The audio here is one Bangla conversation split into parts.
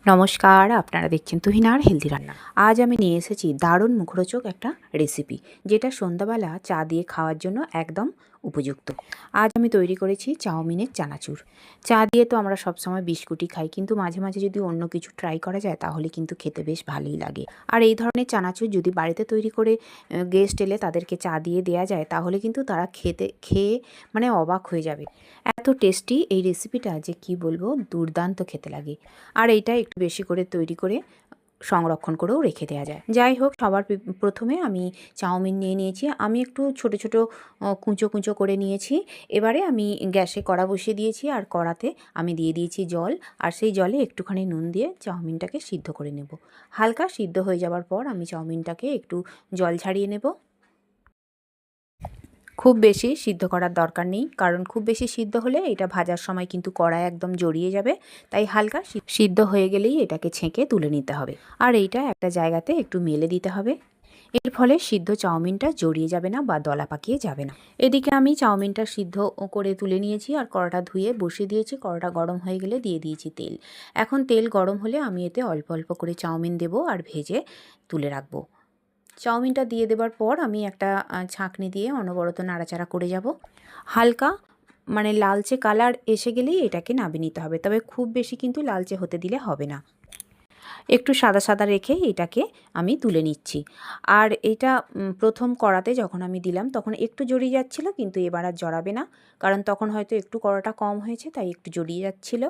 নমস্কার, আপনারা দেখছেন তুহিনার হেলদি রান্না। আজ আমি নিয়ে এসেছি দারুণ মুখরোচক একটা রেসিপি, যেটা সন্ধ্যাবেলা চা দিয়ে খাওয়ার জন্য একদম উপযুক্ত। আজ আমি তৈরি করেছি চাউমিনের চানাচুর। চা দিয়ে তো আমরা সবসময় বিস্কুটই খাই, কিন্তু মাঝে মাঝে যদি অন্য কিছু ট্রাই করা যায় তাহলে কিন্তু খেতে বেশ ভালোই লাগে। আর এই ধরনের চানাচুর যদি বাড়িতে তৈরি করে গেস্ট এলে তাদেরকে চা দিয়ে দেওয়া যায় তাহলে কিন্তু তারা খেয়ে মানে অবাক হয়ে যাবে। এত টেস্টি এই রেসিপিটা যে কি বলবো, দুর্দান্ত খেতে লাগে। আর এইটা একটু বেশি করে তৈরি করে সংরক্ষণ করেও রেখে দেওয়া যায়। যাই হোক, সবার প্রথমে আমি চাউমিন নিয়ে নিয়েছি। আমি একটু ছোট ছোট কুঁচো কুঁচো করে নিয়েছি। এবারে আমি গ্যাসে কড়া বসিয়ে দিয়েছি, আর কড়াতে আমি দিয়ে দিয়েছি জল, আর সেই জলে একটুখানি নুন দিয়ে চাউমিনটাকে সিদ্ধ করে নেব। হালকা সিদ্ধ হয়ে যাওয়ার পর আমি চাউমিনটাকে একটু জল ছাড়িয়ে নেব। খুব বেশি সিদ্ধ করার দরকার নেই, কারণ খুব বেশি সিদ্ধ হলে এটা ভাজার সময় কিন্তু কড়াই একদম জড়িয়ে যাবে। তাই হালকা সিদ্ধ হয়ে গেলেই এটাকে ছেঁকে তুলে নিতে হবে, আর এইটা একটা জায়গাতে একটু মেলে দিতে হবে। এর ফলে সিদ্ধ চাউমিনটা জড়িয়ে যাবে না বা দলা পাকিয়ে যাবে না। এদিকে আমি চাউমিনটা সিদ্ধ করে তুলে নিয়েছি, আর কড়াটা ধুয়ে বসিয়ে দিয়েছি। কড়াটা গরম হয়ে গেলে দিয়ে দিয়েছি তেল। এখন তেল গরম হলে আমি এতে অল্প অল্প করে চাউমিন দেব আর ভেজে তুলে রাখবো। চাউমিনটা দিয়ে দেবার পর আমি একটা ছাঁকনি দিয়ে অনবরত নাড়াচাড়া করে যাব। হালকা মানে লালচে কালার এসে গেলেই এটাকে নামিয়ে নিতে হবে, তবে খুব বেশি কিন্তু লালচে হতে দিলে হবে না। একটু সাদা সাদা রেখে এটাকে আমি তুলে নিচ্ছি। আর এটা প্রথম কড়াতে যখন আমি দিলাম তখন একটু জড়িয়ে যাচ্ছিলো, কিন্তু এবার আর জড়াবে না, কারণ তখন হয়তো একটু কড়াটা কম হয়েছে, তাই একটু জড়িয়ে যাচ্ছিলো।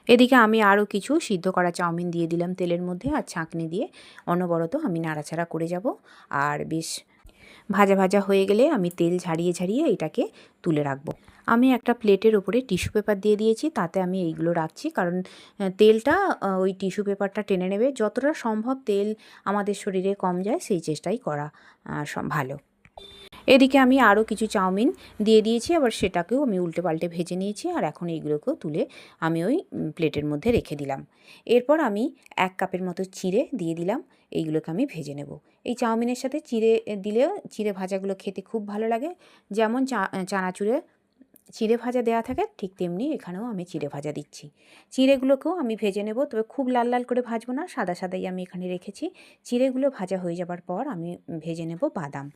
এদিকে আমি আরও কিছু সিদ্ধ করা চাউমিন দিয়ে দিলাম তেলের মধ্যে, আর ছাঁকনি দিয়ে অনবরত আমি নাড়াচাড়া করে যাব। আর বেশ ভাজা ভাজা হয়ে গেলে আমি তেল ঝারিয়ে ঝারিয়ে এটাকে তুলে রাখবো। আমি একটা প্লেটের ওপরে টিস্যু পেপার দিয়ে দিয়েছি, তাতে আমি এইগুলো রাখছি, কারণ তেলটা ওই টিস্যু পেপারটা টেনে নেবে। যতটা সম্ভব তেল আমাদের শরীরে কম যায় সেই চেষ্টাই করা ভালো। এদিকে আমি আরও কিছু চাউমিন দিয়ে দিয়েছি, আবার সেটাকেও আমি উল্টে পাল্টে ভেজে নিয়েছি। আর এখন এইগুলোকেও তুলে আমি ওই প্লেটের মধ্যে রেখে দিলাম। এরপর আমি 1 কাপের মতো চিড়ে দিয়ে দিলাম। এইগুলোকে আমি ভেজে নেব। এই চাউমিনের সাথে চিড়ে দিলেও চিড়ে ভাজাগুলো খেতে খুব ভালো লাগে। যেমন চানাচুরে চিড়ে ভাজা দেওয়া থাকে, ঠিক তেমনি এখানেও আমি চিড়ে ভাজা দিচ্ছি। চিড়েগুলোকেও আমি ভেজে নেব, তবে খুব লাল লাল করে ভাজবো না, সাদা সাদাই আমি এখানে রেখেছি। চিড়েগুলো ভাজা হয়ে যাবার পর আমি ভেজে নেব বাদাম।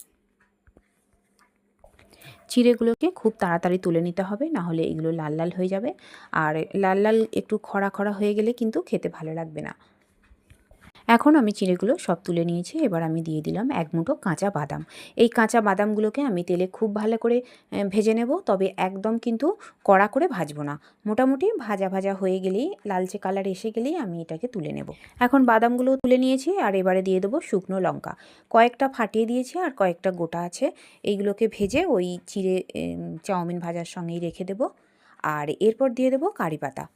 চিড়েগুলোকে খুব তাড়াতাড়ি তুলে নিতে হবে, না হলে এগুলো লাল লাল হয়ে যাবে। আর লাল লাল একটু খরা খরা হয়ে গেলে কিন্তু খেতে ভালো লাগবে না। এখন আমি চিড়েগুলো সব তুলে নিয়েছি। এবার আমি দিয়ে দিলাম 1 মুঠো কাঁচা বাদাম। এই কাঁচা বাদামগুলোকে আমি তেলে খুব ভালো করে ভেজে নেব, তবে একদম কিন্তু কড়া করে ভাজবো না। মোটামুটি ভাজা ভাজা হয়ে গেলেই, লালচে কালার এসে গেলেই আমি এটাকে তুলে নেব। এখন বাদামগুলো তুলে নিয়েছি, আর এবারে দিয়ে দেবো শুকনো লঙ্কা। কয়েকটা ফাটিয়ে দিয়েছি আর কয়েকটা গোটা আছে। এইগুলোকে ভেজে ওই চিড়ে চাউমিন ভাজার সঙ্গেই রেখে দেব। আর এরপর দিয়ে দেবো কারি পাতা।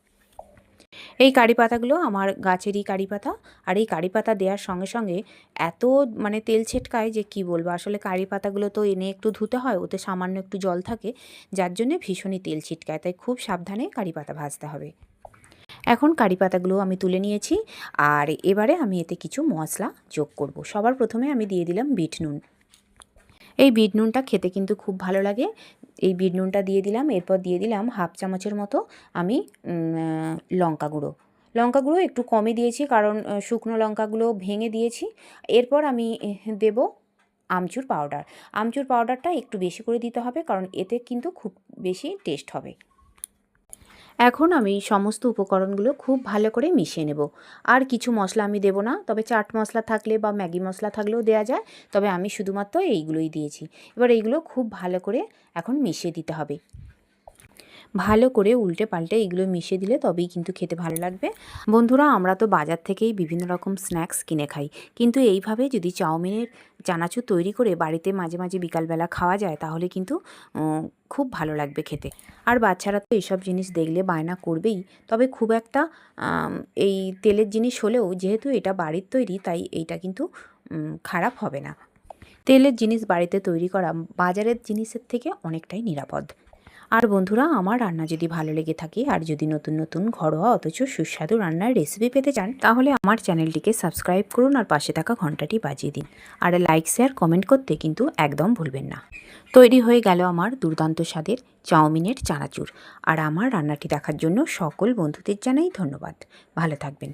এই কারি পাতাগুলো আমার গাছেরই কারি পাতা। আর এই কারি পাতা দেওয়ার সঙ্গে সঙ্গে এত মানে তেল ছিটকায় যে কি বলবো। আসলে কারি পাতাগুলো তো এনে একটু ধুতে হয়, ওতে সামান্য একটু জল থাকে, যার জন্যে ভীষণই তেল ছিটকায়, তাই খুব সাবধানে কারি পাতা ভাজতে হবে। এখন কারি পাতাগুলো আমি তুলে নিয়েছি, আর এবারে আমি এতে কিছু মশলা যোগ করব। সবার প্রথমে আমি দিয়ে দিলাম বিট নুন। এই বিট নুনটা খেতে কিন্তু খুব ভালো লাগে। এই বিট নুনটা দিয়ে দিলাম। এরপর দিয়ে দিলাম 1/2 চামচের মতো আমি লঙ্কা গুঁড়ো। লঙ্কা গুঁড়ো একটু কমই দিয়েছি, কারণ শুকনো লঙ্কাগুলো ভেঙে দিয়েছি। এরপর আমি দেব আমচুর পাউডার। আমচুর পাউডারটা একটু বেশি করে দিতে হবে, কারণ এতে কিন্তু খুব বেশি টেস্ট হবে। এখন আমি সমস্ত উপকরণগুলো খুব ভালো করে মিশিয়ে নেব। আর কিছু মশলা আমি দেব না, তবে চাট মশলা থাকলে বা ম্যাগি মশলা থাকলেও দেওয়া যায়, তবে আমি শুধুমাত্র এইগুলোই দিয়েছি। এবার এইগুলো খুব ভালো করে এখন মিশিয়ে দিতে হবে। ভালো করে উল্টে পাল্টে এগুলো মিশিয়ে দিলে তবেই কিন্তু খেতে ভালো লাগবে। বন্ধুরা, আমরা তো বাজার থেকেই বিভিন্ন রকম স্ন্যাক্স কিনে খাই, কিন্তু এইভাবে যদি চাউমিনের চানাচুর তৈরি করে বাড়িতে মাঝে মাঝে বিকালবেলা খাওয়া যায় তাহলে কিন্তু খুব ভালো লাগবে খেতে। আর বাচ্চারা তো এইসব জিনিস দেখলে বায়না করবেই, তবে খুব একটা এই তেলের জিনিস হলেও যেহেতু এটা বাড়ির তৈরি, তাই এইটা কিন্তু খারাপ হবে না। তেলের জিনিস বাড়িতে তৈরি করা বাজারের জিনিসের থেকে অনেকটাই নিরাপদ। আর বন্ধুরা, আমার রান্না যদি ভালো লেগে থাকে আর যদি নতুন নতুন ঘরোয়া অথচ সুস্বাদু রান্নার রেসিপি পেতে চান, তাহলে আমার চ্যানেলটিকে সাবস্ক্রাইব করুন আর পাশে থাকা ঘন্টাটি বাজিয়ে দিন। আর লাইক, শেয়ার, কমেন্ট করতে কিন্তু একদম ভুলবেন না। তৈরি হয়ে গেল আমার দুর্দান্ত স্বাদের চাউমিনের চানাচুর। আর আমার রান্নাটি দেখার জন্য সকল বন্ধুদের জানাই ধন্যবাদ। ভালো থাকবেন।